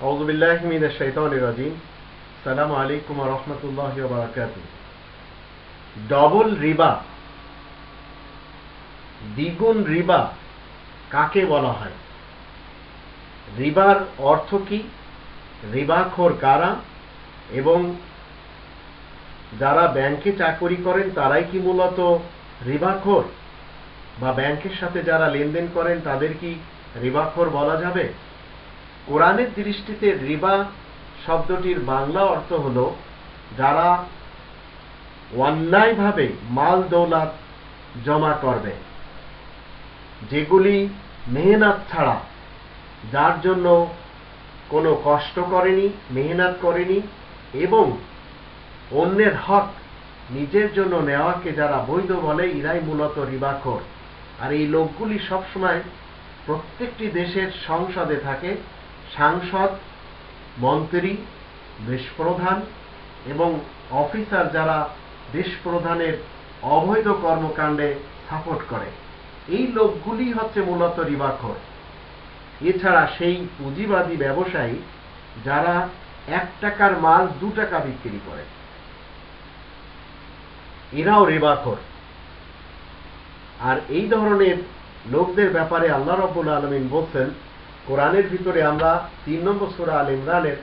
আউযু বিল্লাহি মিনাশ শাইতানির রাজিম। আসসালামু আলাইকুম ওয়া রাহমাতুল্লাহি ওয়া বারাকাতুহু। ডবল রিবা, দ্বিগুণ রিবা কাকে বলা হয়? রিবার অর্থ কি? রিবাখোর কারা? এবং যারা ব্যাংকে চাকরি করেন তারাই কি মূলত রিবাখোর, বা ব্যাংকের সাথে যারা লেনদেন করেন তাদের কি রিবাখোর বলা যাবে? কোরআনের দৃষ্টিতে রিবা শব্দটির বাংলা অর্থ হল যারা অন্যায়ভাবে মাল দৌলত জমা করবে, যেগুলি মেহনত ছাড়া, যার জন্য কোনো কষ্ট করেনি, মেহনত করেনি, এবং অন্যের হক নিজের জন্য নেওয়াকে যারা বৈধ বলে, এরাই মূলত রিবাখোর। আর এই লোকগুলি সবসময় প্রত্যেকটি দেশের সংসদে থাকে। সাংসদ, মন্ত্রী, দেশপ্রধান এবং অফিসার যারা দেশ প্রধানের অবৈধ কর্মকাণ্ডে সাপোর্ট করে, এই লোকগুলি হচ্ছে মূলত রিবাখোর। এছাড়া সেই পুঁজিবাদী ব্যবসায়ী যারা 1 টাকার মাল 2 টাকা বিক্রি করে, এরাও রিবাখোর। আর এই ধরনের লোকদের ব্যাপারে আল্লাহ রাব্বুল আলামিন বলছেন কোরআনের ভিতরে, আমরা 3 নম্বর সূরা আল ইমরানের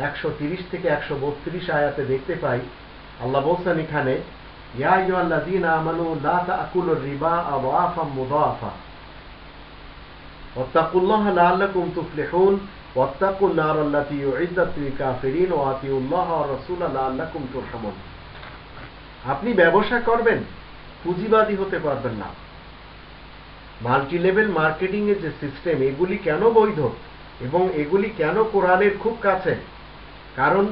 130 থেকে 132 আয়াতে দেখতে পাই। আল্লাহ বলছেন এখানে, ইয়া আইয়ুহাল্লাযীনা আমানু লা তাকুলুর রিবা আযআফাম মুযাফা ওয়াত্তাকুল্লাহা লাআল্লাকুম তুফলিহুন ওয়াত্তাকুন নারাল্লাতী উইদ্দাত লিল কাফিরিন ওয়া আতিউল্লাহা ওয়া রাসূলা লাআল্লাকুম তুরহামুন। আপনি ব্যবসা করবেন, পুঁজিবাদী হতে পারবেন না। মাল্টি লেভেল মার্কেটিং এর যে সিস্টেম, এগুলি কেন বৈধ এবং এগুলি কেন কোরআনের খুব কাছে? কারণ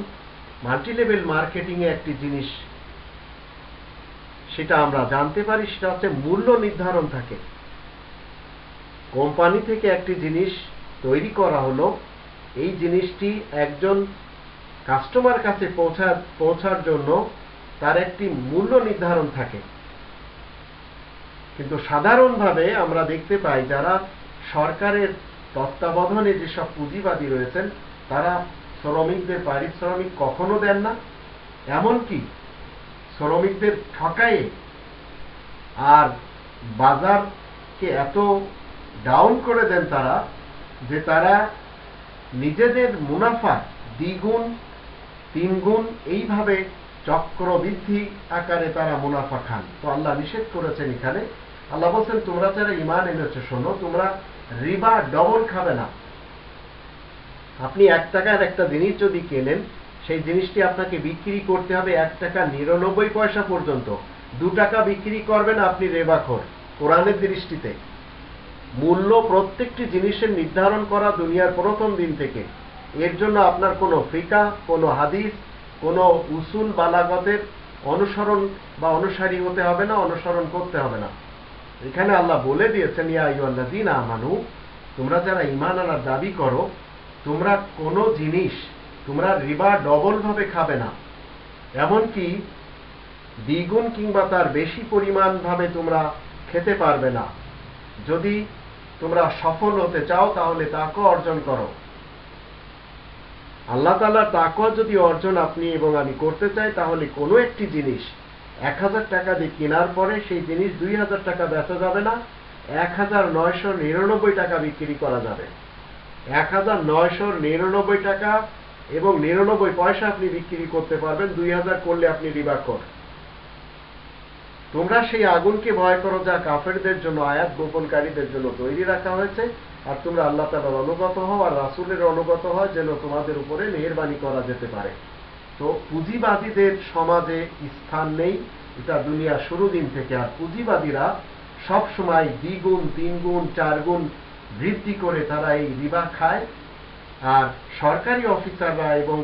মাল্টি লেভেল মার্কেটিং এ একটি জিনিস সেটা আমরা জানতে পারি, সেটা হচ্ছে মূল্য নির্ধারণ থাকে। কোম্পানি থেকে একটি জিনিস তৈরি করা হলো, এই জিনিসটি একজন কাস্টমার কাছে পৌঁছার জন্য তার একটি মূল্য নির্ধারণ থাকে। কিন্তু সাধারণভাবে আমরা দেখতে পাই যারা সরকারের তত্ত্বাবধানে যেসব পুঁজিবাদী রয়েছেন, তারা শ্রমিকদের পারিশ্রমিক কখনো দেন না, এমনকি শ্রমিকদের ঠকায়ে আর বাজারকে এত ডাউন করে দেন তারা, যে তারা নিজেদের মুনাফা দ্বিগুণ, 3 গুণ এইভাবে চক্রবৃদ্ধি আকারে তারা মুনাফা খান। তো আল্লাহ নিষেধ করেছেন এখানে। আল্লাহ বলছেন, তোমরা যারা ঈমান এনেছো শোনো, তোমরা রিবা ডবল খাবে না। আপনি 1 টাকার একটা জিনিস যদি কেনেন, সেই জিনিসটি আপনাকে বিক্রি করতে হবে 1 টাকা 99 পয়সা পর্যন্ত। 2 টাকা বিক্রি করবেন, আপনি রিবাখোর। কোরআনের দৃষ্টিতে মূল্য প্রত্যেকটি জিনিসের নির্ধারণ করা দুনিয়ার প্রথম দিন থেকে। এর জন্য আপনার কোনো ফিকা, কোনো হাদিস, কোনো উসুল বালাগতের অনুসরণ বা অনুসারী হতে হবে না, অনুসরণ করতে হবে না। এখানে আল্লাহ বলে দিয়েছেন, ইয়া আইয়ুহাল্লাযীনা আমানু, তোমরা যারা ঈমান আনার দাবি করো, তোমরা কোনো জিনিস তোমরা রিবা ডবল ভাবে খাবে না, এমনকি দ্বিগুণ কিংবা তার বেশি পরিমাণ ভাবে তোমরা খেতে পারবে না। যদি তোমরা সফল হতে চাও তাহলে তাকওয়া অর্জন করো। আল্লাহ তাআলার তাকওয়া যদি অর্জন আপনি এবং আমি করতে চাই, তাহলে কোনো একটি জিনিস 1000 টাকা দিয়ে কেনার পরে সেই জিনিস 2000 টাকা বেচা যাবে না, 1999 টাকা বিক্রি করা যাবে। 1999 টাকা এবং 99 পয়সা আপনি বিক্রি করতে পারবেন, 2000 করলে আপনি রিবাখোর। তোমরা সেই আগুনকে ভয় করো যা কাফেরদের জন্য, আয়াত গোপনকারীদের জন্য তৈরি রাখা হয়েছে, আর তোমরা আল্লাহ তাআলার অনুগত হও আর রাসূলের অনুগত হও, যেন তোমাদের উপরে মেহেরবানি করা যেতে পারে। তো পুঁজিবাদীদের সমাজে স্থান নেই, এটা দুনিয়া শুরু দিন থেকে। আর পুঁজিবাদীরা সব সময় 2 গুণ, 3 গুণ, 4 গুণ বৃদ্ধি করে তারা এই রিবা খায়। আর সরকারি অফিসাররা এবং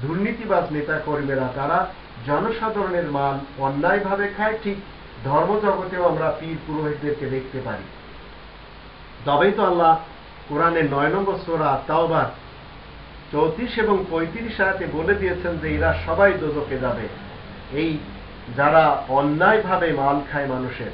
দুর্নীতিবাজ নেতা কর্মীরা তারা জনসাধারণের মাল অন্যায়ভাবে খায়। ঠিক ধর্মজগতেও আমরা পীর পুরোহিতদেরকে দেখতে পারি। তবেই তো আল্লাহ কোরআনের 9 নম্বর সূরা তাওবার 34 এবং 35 আয়াতে বলে দিয়েছেন যে এরা সবাই দোজখে যাবে, এই যারা অন্যায়ভাবে মাল খায় মানুষের।